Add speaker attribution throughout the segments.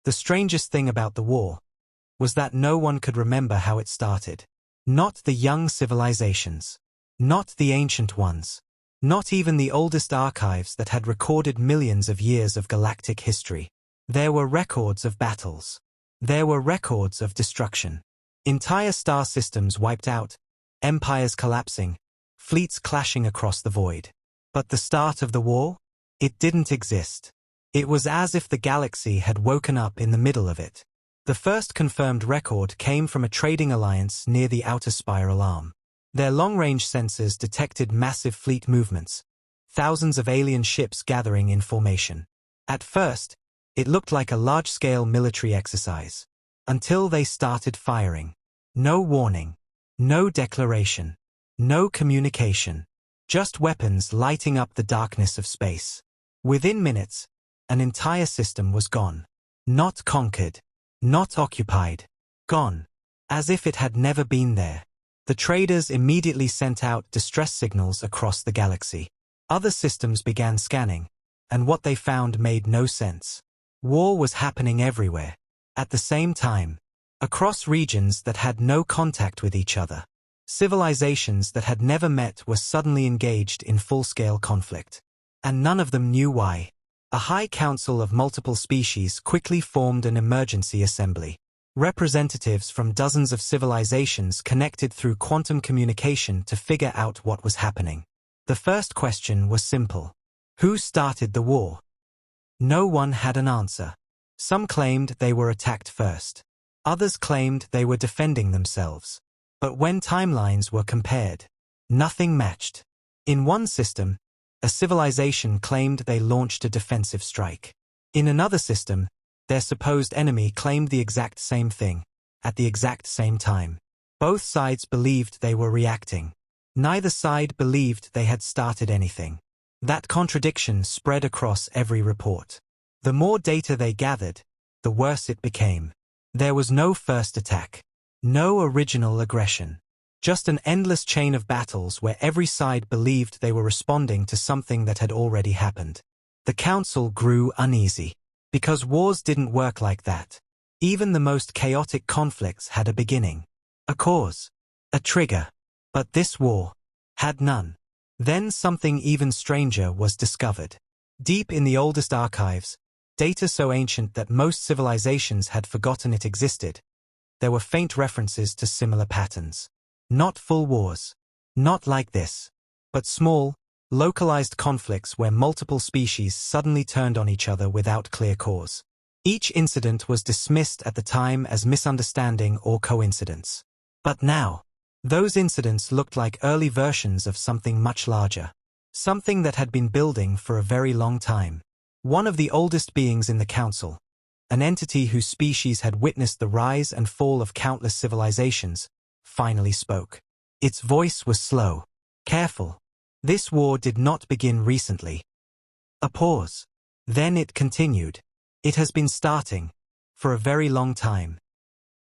Speaker 1: The strangest thing about the war was that no one could remember how it started. Not the young civilizations. Not the ancient ones. Not even the oldest archives that had recorded millions of years of galactic history. There were records of battles. There were records of destruction. Entire star systems wiped out, empires collapsing, fleets clashing across the void. But the start of the war? It didn't exist. It was as if the galaxy had woken up in the middle of it. The first confirmed record came from a trading alliance near the outer spiral arm. Their long-range sensors detected massive fleet movements, thousands of alien ships gathering in formation. At first, it looked like a large-scale military exercise. Until they started firing. No warning. No declaration. No communication. Just weapons lighting up the darkness of space. Within minutes, an entire system was gone. Not conquered. Not occupied. Gone. As if it had never been there. The traders immediately sent out distress signals across the galaxy. Other systems began scanning, and what they found made no sense. War was happening everywhere. At the same time. Across regions that had no contact with each other. Civilizations that had never met were suddenly engaged in full-scale conflict. And none of them knew why. A high council of multiple species quickly formed an emergency assembly. Representatives from dozens of civilizations connected through quantum communication to figure out what was happening. The first question was simple. Who started the war? No one had an answer. Some claimed they were attacked first. Others claimed they were defending themselves. But when timelines were compared, nothing matched. In one system, a civilization claimed they launched a defensive strike. In another system, their supposed enemy claimed the exact same thing, at the exact same time. Both sides believed they were reacting. Neither side believed they had started anything. That contradiction spread across every report. The more data they gathered, the worse it became. There was no first attack. No original aggression. Just an endless chain of battles where every side believed they were responding to something that had already happened. The council grew uneasy. Because wars didn't work like that. Even the most chaotic conflicts had a beginning. A cause. A trigger. But this war had none. Then something even stranger was discovered. Deep in the oldest archives, data so ancient that most civilizations had forgotten it existed, there were faint references to similar patterns. Not full wars. Not like this. But small, localized conflicts where multiple species suddenly turned on each other without clear cause. Each incident was dismissed at the time as misunderstanding or coincidence. But now, those incidents looked like early versions of something much larger. Something that had been building for a very long time. One of the oldest beings in the council, an entity whose species had witnessed the rise and fall of countless civilizations, finally spoke. Its voice was slow, careful. This war did not begin recently. A pause. Then it continued. It has been starting, for a very long time.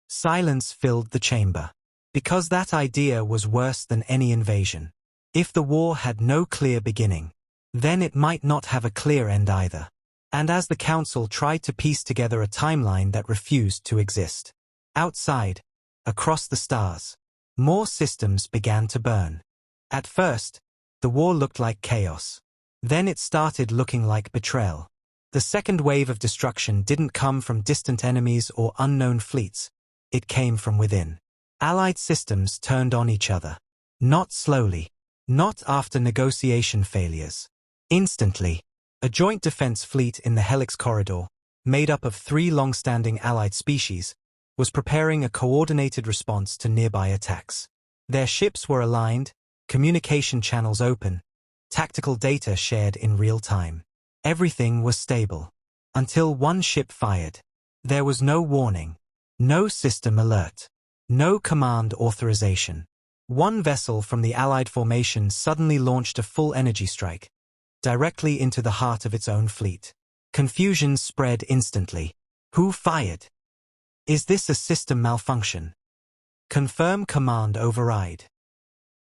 Speaker 1: Silence filled the chamber. Because that idea was worse than any invasion. If the war had no clear beginning, then it might not have a clear end either. And as the council tried to piece together a timeline that refused to exist. Outside, across the stars, more systems began to burn. At first, the war looked like chaos. Then it started looking like betrayal. The second wave of destruction didn't come from distant enemies or unknown fleets. It came from within. Allied systems turned on each other. Not slowly. Not after negotiation failures. Instantly. A joint defense fleet in the Helix Corridor, made up of 3 long-standing Allied species, was preparing a coordinated response to nearby attacks. Their ships were aligned, communication channels open, tactical data shared in real time. Everything was stable. Until one ship fired. There was no warning. No system alert. No command authorization. One vessel from the Allied formation suddenly launched a full energy strike, directly into the heart of its own fleet. Confusion spread instantly. Who fired? Is this a system malfunction? Confirm command override.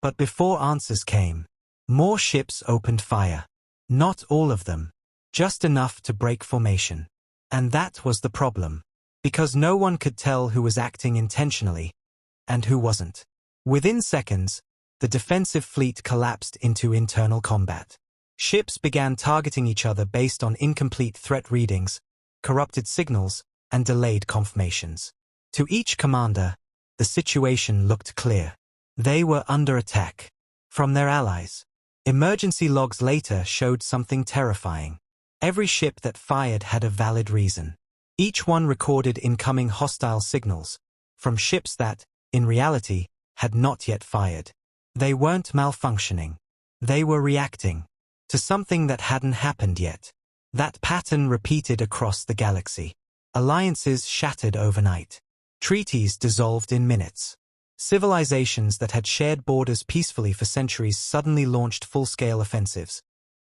Speaker 1: But before answers came, more ships opened fire. Not all of them. Just enough to break formation. And that was the problem. Because no one could tell who was acting intentionally and who wasn't. Within seconds, the defensive fleet collapsed into internal combat. Ships began targeting each other based on incomplete threat readings, corrupted signals, and delayed confirmations. To each commander, the situation looked clear. They were under attack from their allies. Emergency logs later showed something terrifying. Every ship that fired had a valid reason. Each one recorded incoming hostile signals from ships that, in reality, had not yet fired. They weren't malfunctioning. They were reacting to something that hadn't happened yet. That pattern repeated across the galaxy. Alliances shattered overnight. Treaties dissolved in minutes. Civilizations that had shared borders peacefully for centuries suddenly launched full-scale offensives,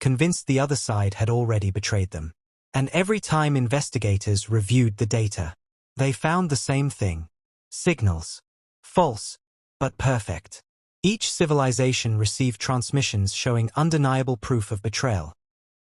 Speaker 1: convinced the other side had already betrayed them. And every time investigators reviewed the data, they found the same thing. Signals. False, but perfect. Each civilization received transmissions showing undeniable proof of betrayal.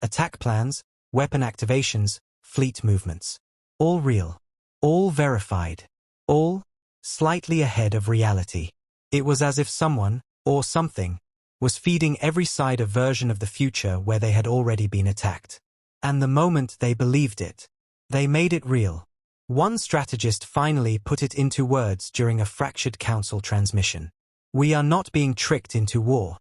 Speaker 1: Attack plans, weapon activations, fleet movements. All real. All verified. All slightly ahead of reality. It was as if someone, or something, was feeding every side a version of the future where they had already been attacked. And the moment they believed it, they made it real. One strategist finally put it into words during a fractured council transmission. We are not being tricked into war.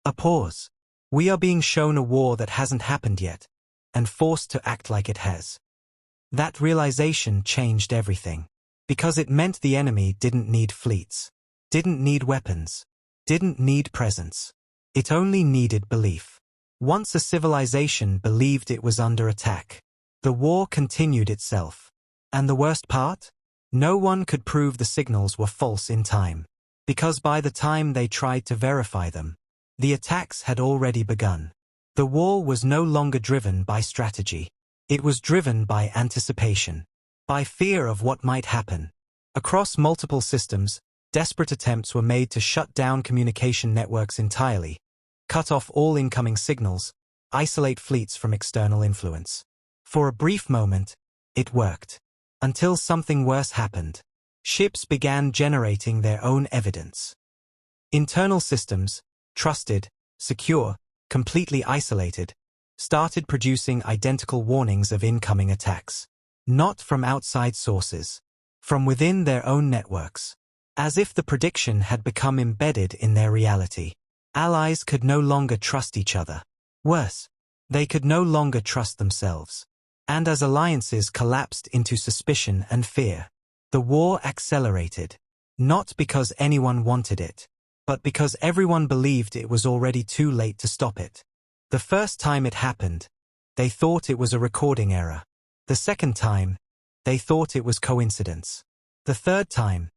Speaker 1: A pause. We are being shown a war that hasn't happened yet, and forced to act like it has. That realization changed everything. Because it meant the enemy didn't need fleets, didn't need weapons, didn't need presence. It only needed belief. Once a civilization believed it was under attack, the war continued itself. And the worst part? No one could prove the signals were false in time. Because by the time they tried to verify them, the attacks had already begun. The war was no longer driven by strategy. It was driven by anticipation. By fear of what might happen. Across multiple systems, desperate attempts were made to shut down communication networks entirely, cut off all incoming signals, isolate fleets from external influence. For a brief moment, it worked. Until something worse happened. Ships began generating their own evidence. Internal systems, trusted, secure, completely isolated, started producing identical warnings of incoming attacks. Not from outside sources. From within their own networks. As if the prediction had become embedded in their reality. Allies could no longer trust each other. Worse, they could no longer trust themselves. And as alliances collapsed into suspicion and fear, the war accelerated. Not because anyone wanted it, but because everyone believed it was already too late to stop it. The first time it happened, they thought it was a recording error. The second time, they thought it was coincidence. The third time,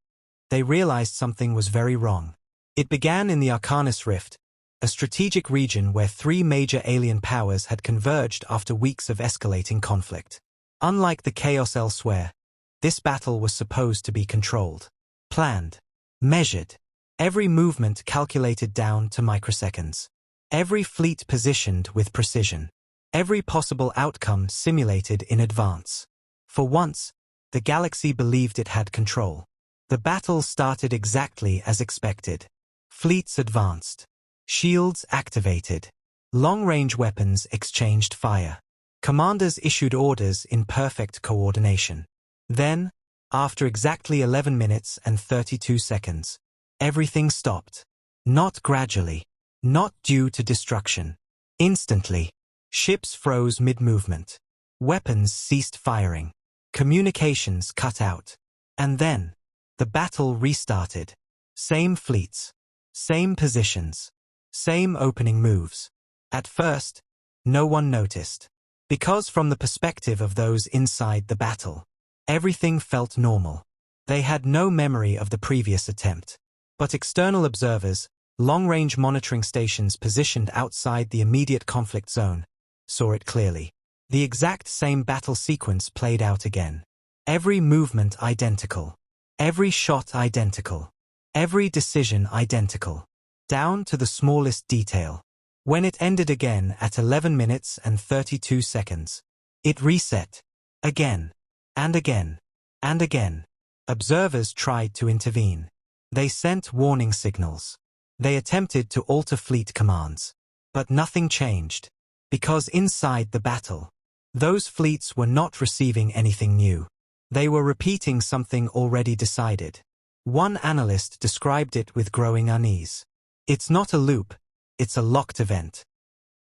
Speaker 1: they realized something was very wrong. It began in the Arcanus Rift, a strategic region where three major alien powers had converged after weeks of escalating conflict. Unlike the chaos elsewhere, this battle was supposed to be controlled, planned, measured, every movement calculated down to microseconds, every fleet positioned with precision. Every possible outcome simulated in advance. For once, the galaxy believed it had control. The battle started exactly as expected. Fleets advanced. Shields activated. Long-range weapons exchanged fire. Commanders issued orders in perfect coordination. Then, after exactly 11 minutes and 32 seconds, everything stopped. Not gradually. Not due to destruction. Instantly. Ships froze mid-movement. Weapons ceased firing. Communications cut out. And then, the battle restarted. Same fleets. Same positions. Same opening moves. At first, no one noticed. Because from the perspective of those inside the battle, everything felt normal. They had no memory of the previous attempt. But external observers, long-range monitoring stations positioned outside the immediate conflict zone, saw it clearly. The exact same battle sequence played out again. Every movement identical. Every shot identical. Every decision identical. Down to the smallest detail. When it ended again at 11 minutes and 32 seconds, it reset. Again. And again. And again. Observers tried to intervene. They sent warning signals. They attempted to alter fleet commands. But nothing changed. Because inside the battle, those fleets were not receiving anything new. They were repeating something already decided. One analyst described it with growing unease. It's not a loop, it's a locked event.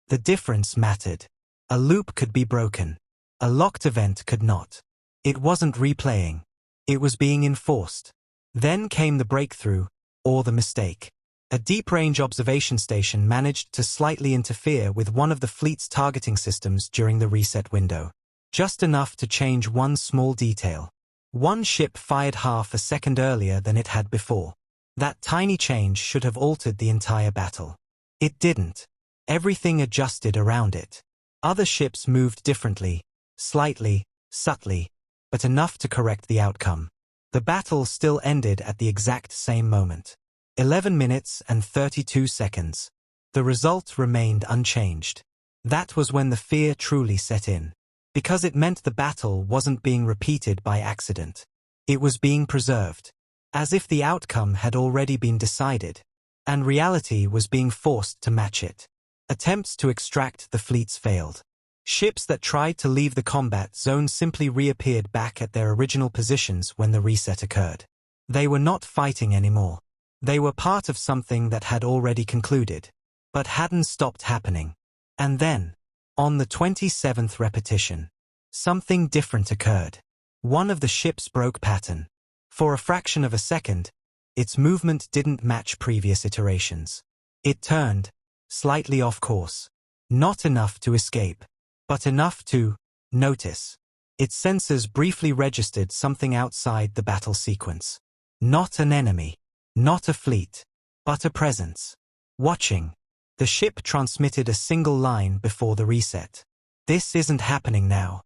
Speaker 1: The difference mattered. A loop could be broken. A locked event could not. It wasn't replaying. It was being enforced. Then came the breakthrough, or the mistake. A deep-range observation station managed to slightly interfere with one of the fleet's targeting systems during the reset window. Just enough to change one small detail. One ship fired half a second earlier than it had before. That tiny change should have altered the entire battle. It didn't. Everything adjusted around it. Other ships moved differently, slightly, subtly, but enough to correct the outcome. The battle still ended at the exact same moment. 11 minutes and 32 seconds. The result remained unchanged. That was when the fear truly set in. Because it meant the battle wasn't being repeated by accident. It was being preserved. As if the outcome had already been decided. And reality was being forced to match it. Attempts to extract the fleets failed. Ships that tried to leave the combat zone simply reappeared back at their original positions when the reset occurred. They were not fighting anymore. They were part of something that had already concluded, but hadn't stopped happening. And then, on the 27th repetition, something different occurred. One of the ships broke pattern. For a fraction of a second, its movement didn't match previous iterations. It turned, slightly off course. Not enough to escape, but enough to notice. Its sensors briefly registered something outside the battle sequence. Not an enemy. Not a fleet, but a presence. Watching. The ship transmitted a single line before the reset. This isn't happening now.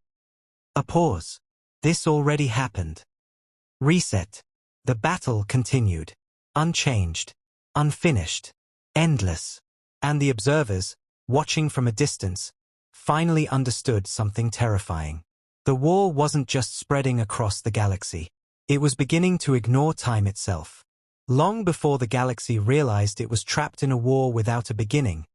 Speaker 1: A pause. This already happened. Reset. The battle continued. Unchanged. Unfinished. Endless. And the observers, watching from a distance, finally understood something terrifying. The war wasn't just spreading across the galaxy. It was beginning to ignore time itself. Long before the galaxy realized it was trapped in a war without a beginning,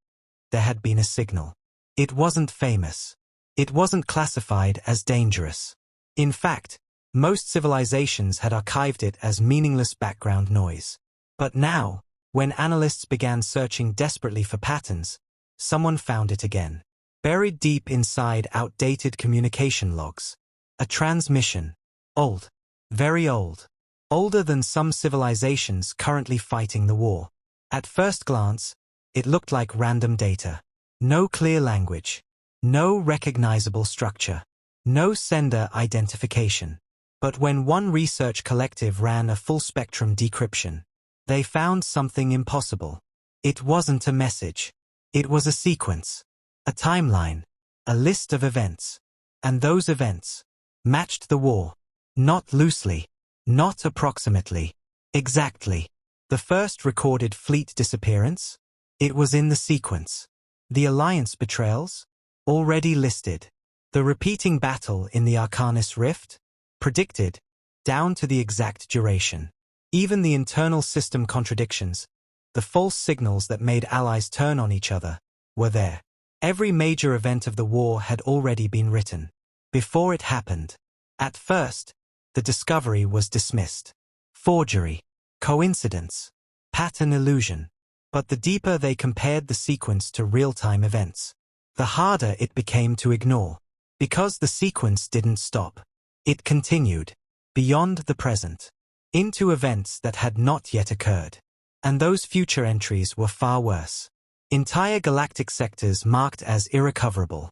Speaker 1: there had been a signal. It wasn't famous. It wasn't classified as dangerous. In fact, most civilizations had archived it as meaningless background noise. But now, when analysts began searching desperately for patterns, someone found it again. Buried deep inside outdated communication logs. A transmission. Old. Very old. Older than some civilizations currently fighting the war. At first glance, it looked like random data. No clear language. No recognizable structure. No sender identification. But when one research collective ran a full-spectrum decryption, they found something impossible. It wasn't a message. It was a sequence. A timeline. A list of events. And those events matched the war. Not loosely. Not approximately. Exactly. The first recorded fleet disappearance? It was in the sequence. The alliance betrayals? Already listed. The repeating battle in the Arcanis Rift? Predicted. Down to the exact duration. Even the internal system contradictions, the false signals that made allies turn on each other, were there. Every major event of the war had already been written. Before it happened. At first, the discovery was dismissed. Forgery. Coincidence. Pattern illusion. But the deeper they compared the sequence to real-time events, the harder it became to ignore. Because the sequence didn't stop. It continued. Beyond the present. Into events that had not yet occurred. And those future entries were far worse. Entire galactic sectors marked as irrecoverable.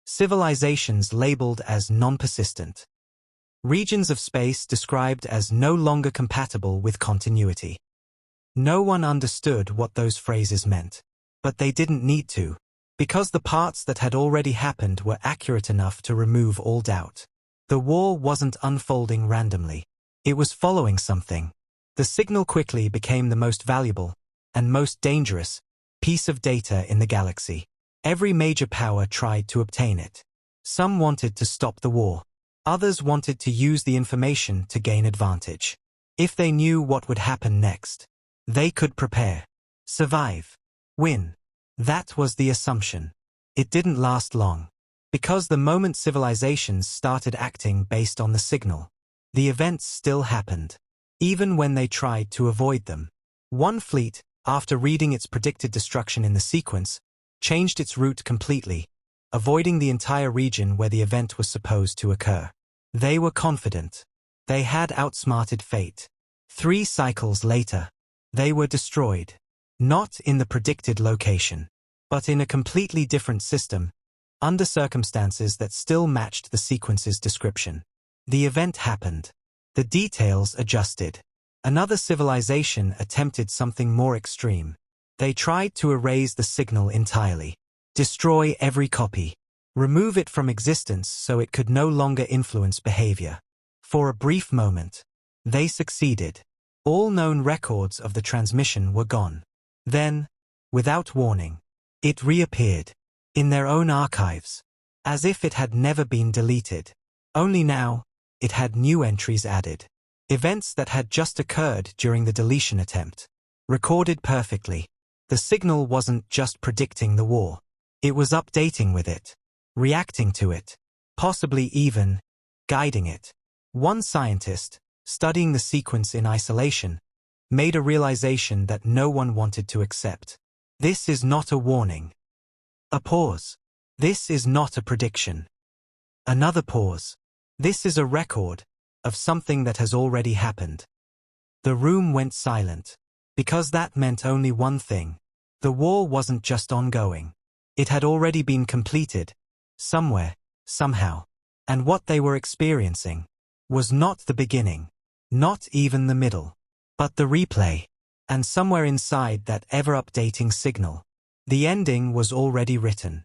Speaker 1: Civilizations labeled as non-persistent. Regions of space described as no longer compatible with continuity. No one understood what those phrases meant. But they didn't need to. Because the parts that had already happened were accurate enough to remove all doubt. The war wasn't unfolding randomly. It was following something. The signal quickly became the most valuable, and most dangerous, piece of data in the galaxy. Every major power tried to obtain it. Some wanted to stop the war. Others wanted to use the information to gain advantage. If they knew what would happen next, they could prepare, survive, win. That was the assumption. It didn't last long. Because the moment civilizations started acting based on the signal, the events still happened, even when they tried to avoid them. One fleet, after reading its predicted destruction in the sequence, changed its route completely, avoiding the entire region where the event was supposed to occur. They were confident. They had outsmarted fate. 3 cycles later, they were destroyed. Not in the predicted location, but in a completely different system, under circumstances that still matched the sequence's description. The event happened. The details adjusted. Another civilization attempted something more extreme. They tried to erase the signal entirely. Destroy every copy. Remove it from existence so it could no longer influence behavior. For a brief moment, they succeeded. All known records of the transmission were gone. Then, without warning, it reappeared, in their own archives, as if it had never been deleted. Only now, it had new entries added. Events that had just occurred during the deletion attempt. Recorded perfectly. The signal wasn't just predicting the war. It was updating with it, reacting to it, possibly even guiding it. One scientist, studying the sequence in isolation, made a realization that no one wanted to accept. This is not a warning. A pause. This is not a prediction. Another pause. This is a record of something that has already happened. The room went silent, because that meant only one thing. The war wasn't just ongoing. It had already been completed, somewhere, somehow. And what they were experiencing was not the beginning, not even the middle, but the replay. And somewhere inside that ever-updating signal, the ending was already written.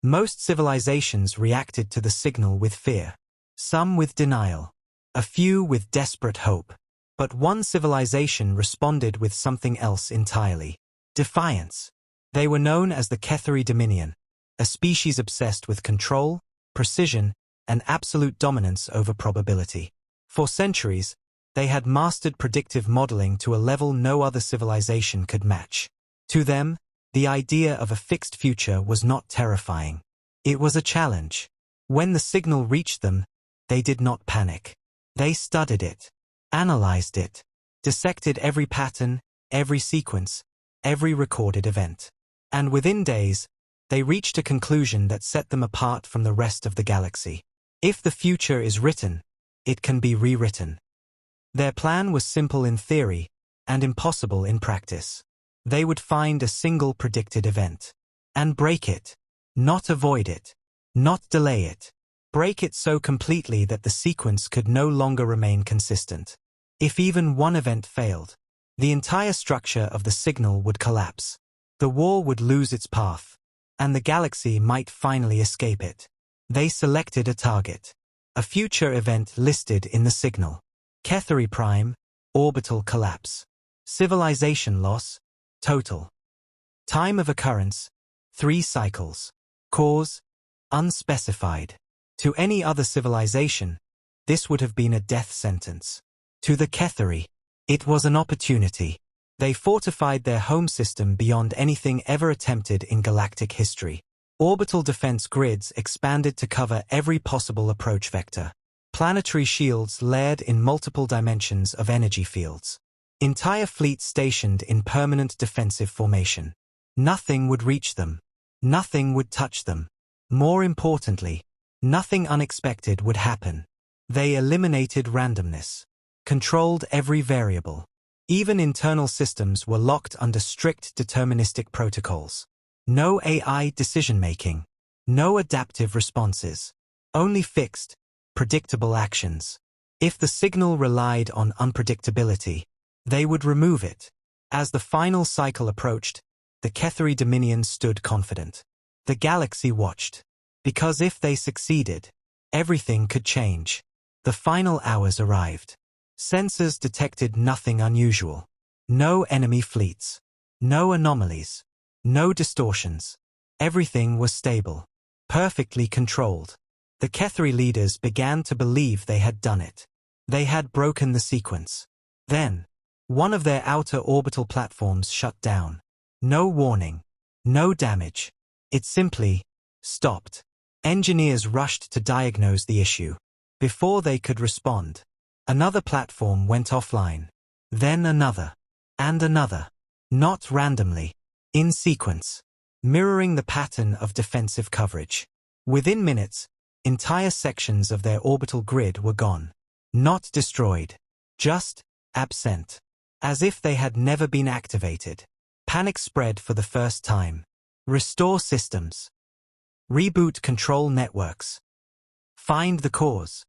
Speaker 1: Most civilizations reacted to the signal with fear, some with denial, a few with desperate hope. But one civilization responded with something else entirely. Defiance. They were known as the Ketheri Dominion, a species obsessed with control, precision, and absolute dominance over probability. For centuries, they had mastered predictive modeling to a level no other civilization could match. To them, the idea of a fixed future was not terrifying. It was a challenge. When the signal reached them, they did not panic. They studied it, analyzed it, dissected every pattern, every sequence, every recorded event. And within days, they reached a conclusion that set them apart from the rest of the galaxy. If the future is written, it can be rewritten. Their plan was simple in theory, and impossible in practice. They would find a single predicted event, and break it, not avoid it, not delay it. Break it so completely that the sequence could no longer remain consistent. If even one event failed, the entire structure of the signal would collapse. The war would lose its path, and the galaxy might finally escape it. They selected a target, a future event listed in the signal. Ketheri Prime, orbital collapse. Civilization loss, total. Time of occurrence, 3 cycles. Cause, unspecified. To any other civilization, this would have been a death sentence. To the Ketheri, it was an opportunity. They fortified their home system beyond anything ever attempted in galactic history. Orbital defense grids expanded to cover every possible approach vector. Planetary shields layered in multiple dimensions of energy fields. Entire fleets stationed in permanent defensive formation. Nothing would reach them. Nothing would touch them. More importantly, nothing unexpected would happen. They eliminated randomness, controlled every variable. Even internal systems were locked under strict deterministic protocols. No AI decision-making, no adaptive responses, only fixed, predictable actions. If the signal relied on unpredictability, they would remove it. As the final cycle approached, the Ketheri Dominion stood confident. The galaxy watched. Because if they succeeded, everything could change. The final hours arrived. Sensors detected nothing unusual. No enemy fleets. No anomalies. No distortions. Everything was stable. Perfectly controlled. The Kethri leaders began to believe they had done it. They had broken the sequence. Then, one of their outer orbital platforms shut down. No warning. No damage. It simply stopped. Engineers rushed to diagnose the issue. Before they could respond, another platform went offline. Then another. And another. Not randomly. In sequence. Mirroring the pattern of defensive coverage. Within minutes, entire sections of their orbital grid were gone. Not destroyed. Just absent. As if they had never been activated. Panic spread for the first time. Restore systems. Reboot control networks. Find the cause.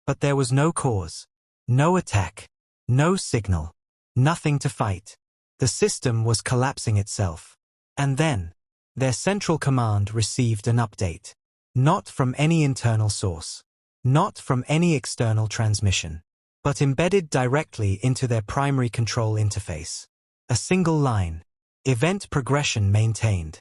Speaker 1: But there was no cause. No attack. No signal. Nothing to fight. The system was collapsing itself. And then, their central command received an update. Not from any internal source. Not from any external transmission. But embedded directly into their primary control interface. A single line. Event progression maintained.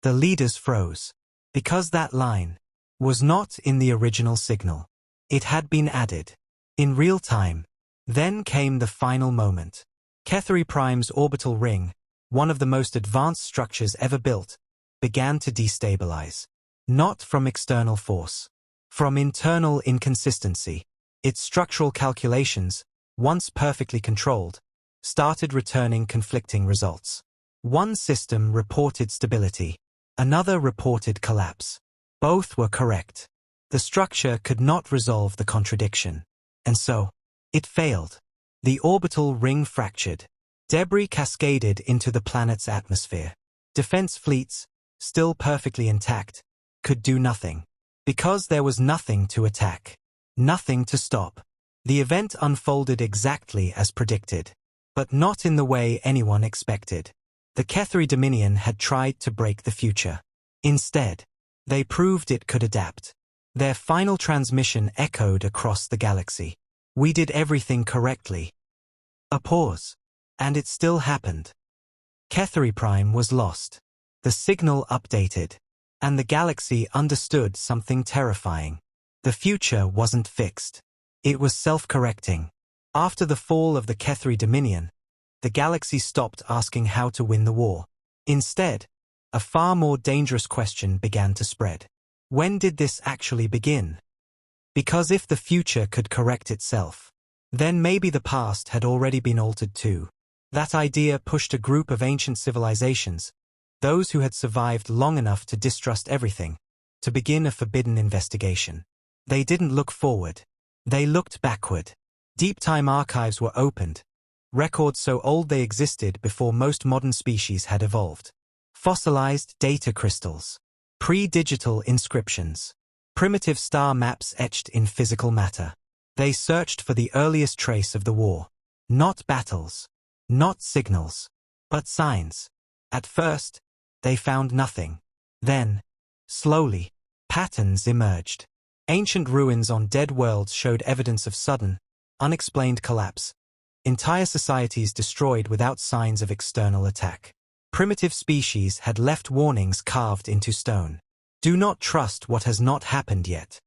Speaker 1: The leaders froze. Because that line was not in the original signal. It had been added. In real time. Then came the final moment. Kethri Prime's orbital ring, one of the most advanced structures ever built, began to destabilize. Not from external force. From internal inconsistency. Its structural calculations, once perfectly controlled, started returning conflicting results. One system reported stability. Another reported collapse. Both were correct. The structure could not resolve the contradiction. And so, it failed. The orbital ring fractured. Debris cascaded into the planet's atmosphere. Defense fleets, still perfectly intact, could do nothing. Because there was nothing to attack. Nothing to stop. The event unfolded exactly as predicted. But not in the way anyone expected. The Kethri Dominion had tried to break the future. Instead, they proved it could adapt. Their final transmission echoed across the galaxy. We did everything correctly. A pause. And it still happened. Kethri Prime was lost. The signal updated. And the galaxy understood something terrifying. The future wasn't fixed. It was self-correcting. After the fall of the Kethri Dominion, the galaxy stopped asking how to win the war. Instead, a far more dangerous question began to spread. When did this actually begin? Because if the future could correct itself, then maybe the past had already been altered too. That idea pushed a group of ancient civilizations, those who had survived long enough to distrust everything, to begin a forbidden investigation. They didn't look forward. They looked backward. Deep time archives were opened. Records so old they existed before most modern species had evolved. Fossilized data crystals. Pre-digital inscriptions. Primitive star maps etched in physical matter. They searched for the earliest trace of the war. Not battles. Not signals. But signs. At first, they found nothing. Then, slowly, patterns emerged. Ancient ruins on dead worlds showed evidence of sudden, unexplained collapse. Entire societies destroyed without signs of external attack. Primitive species had left warnings carved into stone. Do not trust what has not happened yet.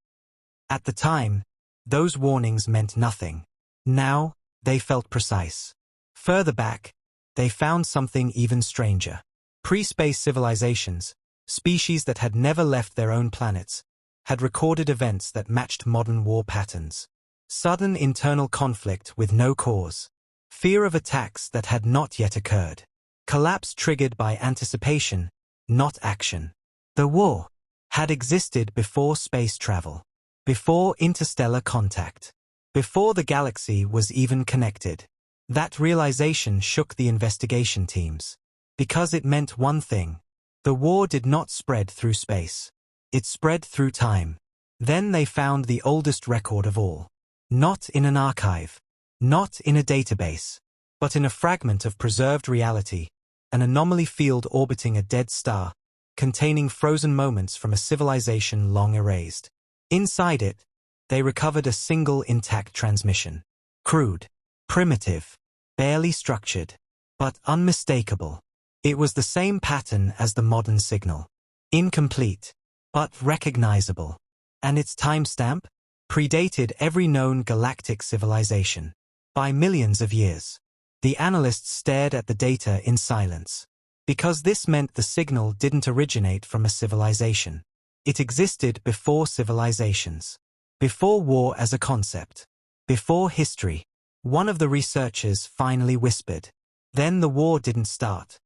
Speaker 1: At the time, those warnings meant nothing. Now, they felt precise. Further back, they found something even stranger. Pre-space civilizations, species that had never left their own planets, had recorded events that matched modern war patterns. Sudden internal conflict with no cause. Fear of attacks that had not yet occurred. Collapse triggered by anticipation, not action. The war had existed before space travel. Before interstellar contact. Before the galaxy was even connected. That realization shook the investigation teams. Because it meant one thing. The war did not spread through space. It spread through time. Then they found the oldest record of all. Not in an archive. Not in a database. But in a fragment of preserved reality. An anomaly field orbiting a dead star, containing frozen moments from a civilization long erased. Inside it, they recovered a single intact transmission. Crude. Primitive. Barely structured. But unmistakable. It was the same pattern as the modern signal. Incomplete. But recognizable. And its timestamp? Predated every known galactic civilization. By millions of years. The analysts stared at the data in silence. Because this meant the signal didn't originate from a civilization. It existed before civilizations. Before war as a concept. Before history. One of the researchers finally whispered. Then the war didn't start.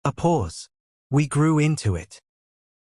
Speaker 1: A pause. We grew into it.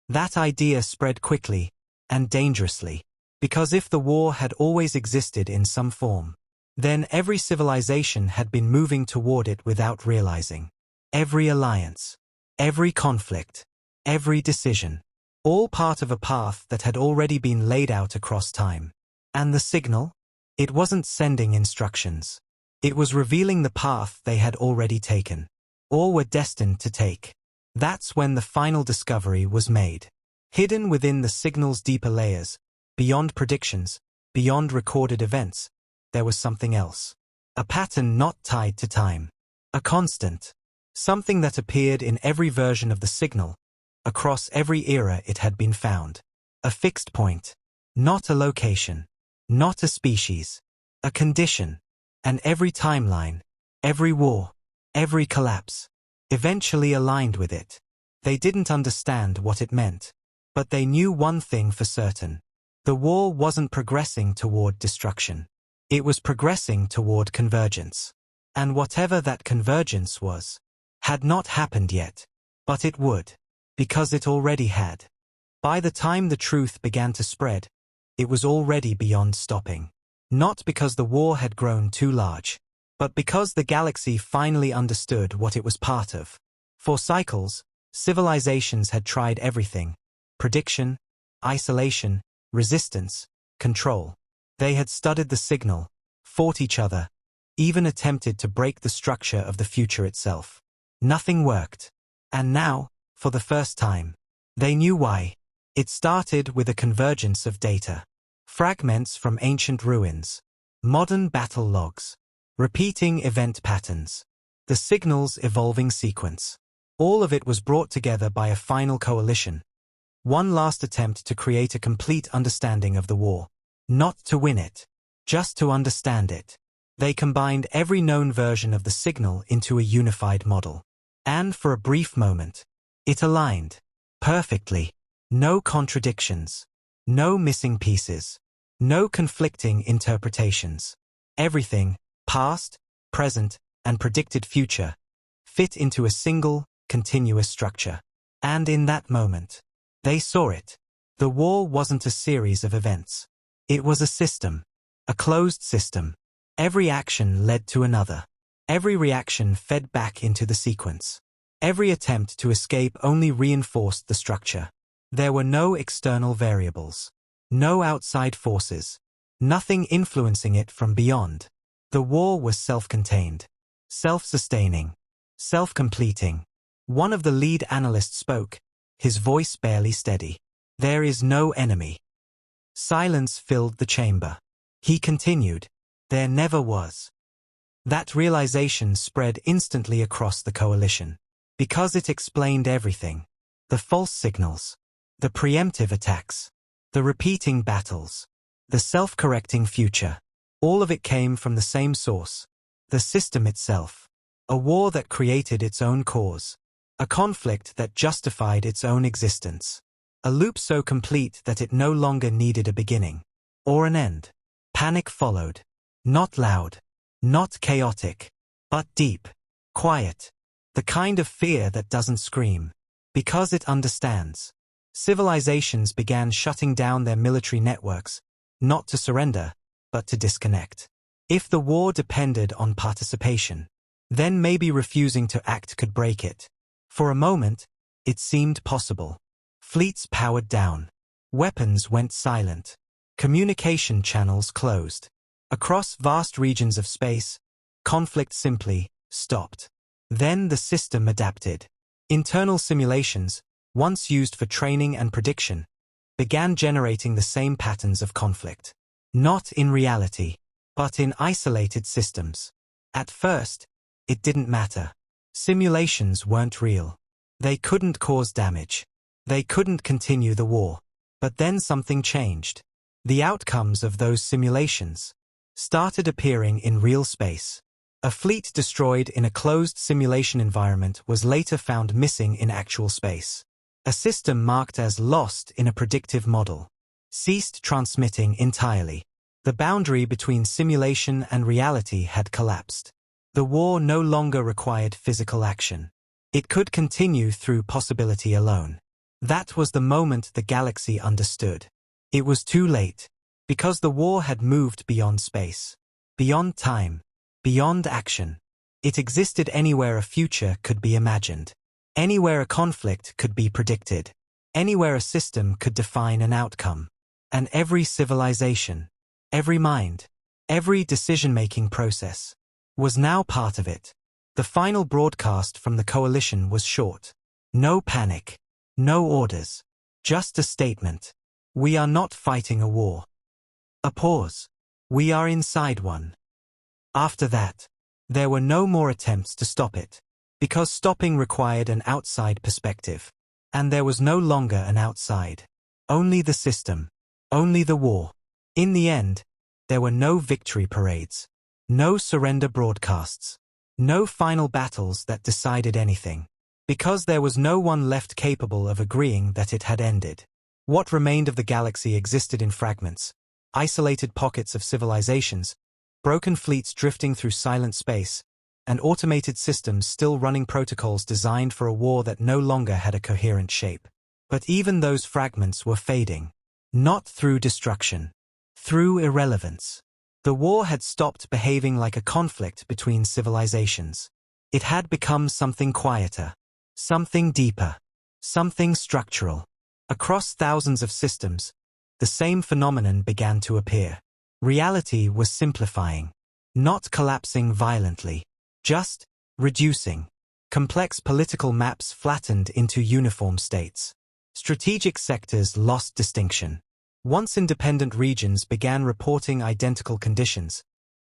Speaker 1: That idea spread quickly, and dangerously. Because if the war had always existed in some form, then every civilization had been moving toward it without realizing. Every alliance, every conflict, every decision, all part of a path that had already been laid out across time. And the signal? It wasn't sending instructions. It was revealing the path they had already taken, or were destined to take. That's when the final discovery was made. Hidden within the signal's deeper layers, beyond predictions, beyond recorded events, there was something else. A pattern not tied to time. A constant. Something that appeared in every version of the signal, across every era it had been found. A fixed point. Not a location. Not a species. A condition. And every timeline, every war, every collapse, eventually aligned with it. They didn't understand what it meant. But they knew one thing for certain. The war wasn't progressing toward destruction. It was progressing toward convergence. And whatever that convergence was, had not happened yet. But it would. Because it already had. By the time the truth began to spread, it was already beyond stopping. Not because the war had grown too large, but because the galaxy finally understood what it was part of. For cycles, civilizations had tried everything. Prediction, isolation, resistance, control. They had studied the signal, fought each other, even attempted to break the structure of the future itself. Nothing worked. And now, for the first time, they knew why. It started with a convergence of data. Fragments from ancient ruins. Modern battle logs. Repeating event patterns. The signal's evolving sequence. All of it was brought together by a final coalition. One last attempt to create a complete understanding of the war. Not to win it. Just to understand it. They combined every known version of the signal into a unified model. And for a brief moment, it aligned. Perfectly. No contradictions. No missing pieces. No conflicting interpretations. Everything, past, present, and predicted future, fit into a single, continuous structure. And in that moment, they saw it. The war wasn't a series of events. It was a system. A closed system. Every action led to another. Every reaction fed back into the sequence. Every attempt to escape only reinforced the structure. There were no external variables. No outside forces. Nothing influencing it from beyond. The war was self-contained. Self-sustaining. Self-completing. One of the lead analysts spoke, his voice barely steady. There is no enemy. Silence filled the chamber. He continued, there never was. That realization spread instantly across the coalition. Because it explained everything. The false signals. The preemptive attacks. The repeating battles. The self-correcting future. All of it came from the same source. The system itself. A war that created its own cause. A conflict that justified its own existence. A loop so complete that it no longer needed a beginning. Or an end. Panic followed. Not loud. Not chaotic. But deep. Quiet. The kind of fear that doesn't scream. Because it understands. Civilizations began shutting down their military networks, not to surrender, but to disconnect. If the war depended on participation, then maybe refusing to act could break it. For a moment, it seemed possible. Fleets powered down. Weapons went silent. Communication channels closed. Across vast regions of space, conflict simply stopped. Then the system adapted. Internal simulations, once used for training and prediction, began generating the same patterns of conflict. Not in reality, but in isolated systems. At first, it didn't matter. Simulations weren't real. They couldn't cause damage. They couldn't continue the war. But then something changed. The outcomes of those simulations started appearing in real space. A fleet destroyed in a closed simulation environment was later found missing in actual space. A system marked as lost in a predictive model ceased transmitting entirely. The boundary between simulation and reality had collapsed. The war no longer required physical action. It could continue through possibility alone. That was the moment the galaxy understood. It was too late, because the war had moved beyond space, beyond time, beyond action. It existed anywhere a future could be imagined. Anywhere a conflict could be predicted. Anywhere a system could define an outcome. And every civilization, every mind, every decision-making process was now part of it. The final broadcast from the coalition was short. No panic, no orders, just a statement. We are not fighting a war. A pause. We are inside one. After that, there were no more attempts to stop it, because stopping required an outside perspective. And there was no longer an outside. Only the system. Only the war. In the end, there were no victory parades. No surrender broadcasts. No final battles that decided anything. Because there was no one left capable of agreeing that it had ended. What remained of the galaxy existed in fragments. Isolated pockets of civilizations, broken fleets drifting through silent space, and automated systems still running protocols designed for a war that no longer had a coherent shape. But even those fragments were fading. Not through destruction. Through irrelevance. The war had stopped behaving like a conflict between civilizations. It had become something quieter. Something deeper. Something structural. Across thousands of systems, the same phenomenon began to appear. Reality was simplifying. Not collapsing violently. Just reducing. Complex political maps flattened into uniform states. Strategic sectors lost distinction. Once independent regions began reporting identical conditions,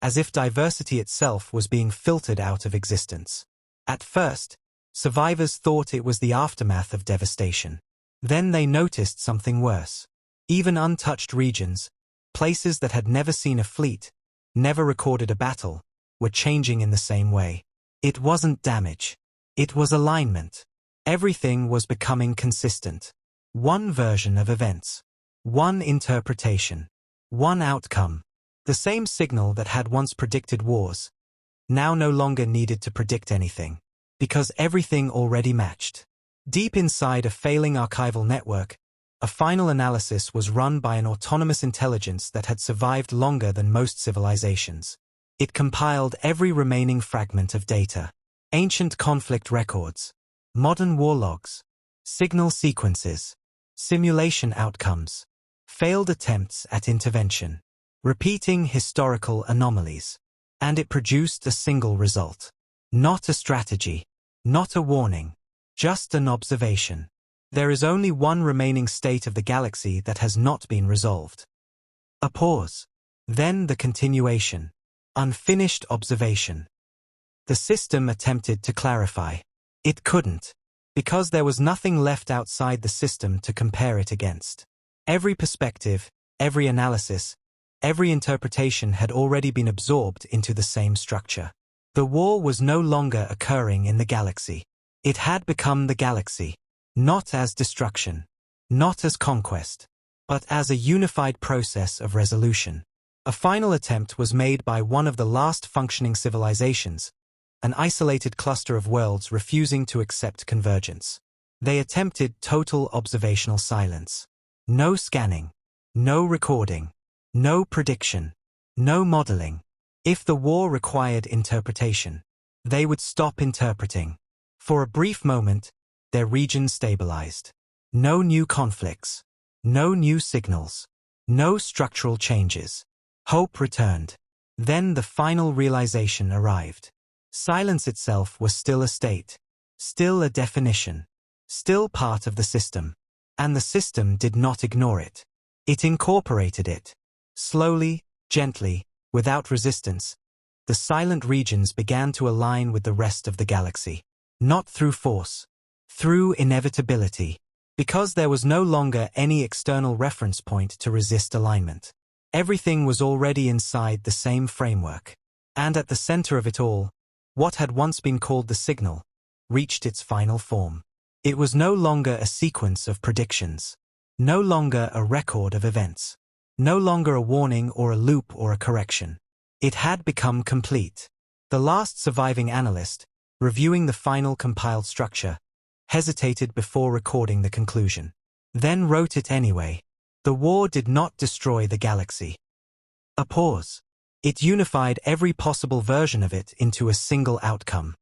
Speaker 1: as if diversity itself was being filtered out of existence. At first, survivors thought it was the aftermath of devastation. Then they noticed something worse. Even untouched regions, places that had never seen a fleet, never recorded a battle, were changing in the same way. It wasn't damage. It was alignment. Everything was becoming consistent. One version of events. One interpretation. One outcome. The same signal that had once predicted wars, now no longer needed to predict anything, because everything already matched. Deep inside a failing archival network, a final analysis was run by an autonomous intelligence that had survived longer than most civilizations. It compiled every remaining fragment of data. Ancient conflict records, modern war logs, signal sequences, simulation outcomes, failed attempts at intervention, repeating historical anomalies. And it produced a single result. Not a strategy, not a warning, just an observation. There is only one remaining state of the galaxy that has not been resolved. A pause. Then the continuation. Unfinished observation. The system attempted to clarify. It couldn't, because there was nothing left outside the system to compare it against. Every perspective, every analysis, every interpretation had already been absorbed into the same structure. The war was no longer occurring in the galaxy. It had become the galaxy, not as destruction, not as conquest, but as a unified process of resolution. A final attempt was made by one of the last functioning civilizations, an isolated cluster of worlds refusing to accept convergence. They attempted total observational silence. No scanning, no recording, no prediction, no modeling. If the war required interpretation, they would stop interpreting. For a brief moment, their region stabilized. No new conflicts, no new signals, no structural changes. Hope returned. Then the final realization arrived. Silence itself was still a state, still a definition, still part of the system. And the system did not ignore it. It incorporated it. Slowly, gently, without resistance, the silent regions began to align with the rest of the galaxy. Not through force, through inevitability. Because there was no longer any external reference point to resist alignment. Everything was already inside the same framework. And at the center of it all, what had once been called the signal, reached its final form. It was no longer a sequence of predictions. No longer a record of events. No longer a warning or a loop or a correction. It had become complete. The last surviving analyst, reviewing the final compiled structure, hesitated before recording the conclusion. Then wrote it anyway. The war did not destroy the galaxy. A pause. It unified every possible version of it into a single outcome.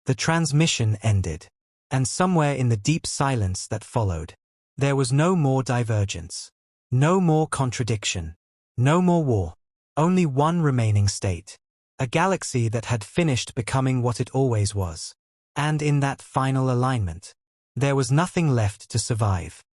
Speaker 1: The transmission ended. And somewhere in the deep silence that followed, there was no more divergence. No more contradiction. No more war. Only one remaining state. A galaxy that had finished becoming what it always was. And in that final alignment, there was nothing left to survive.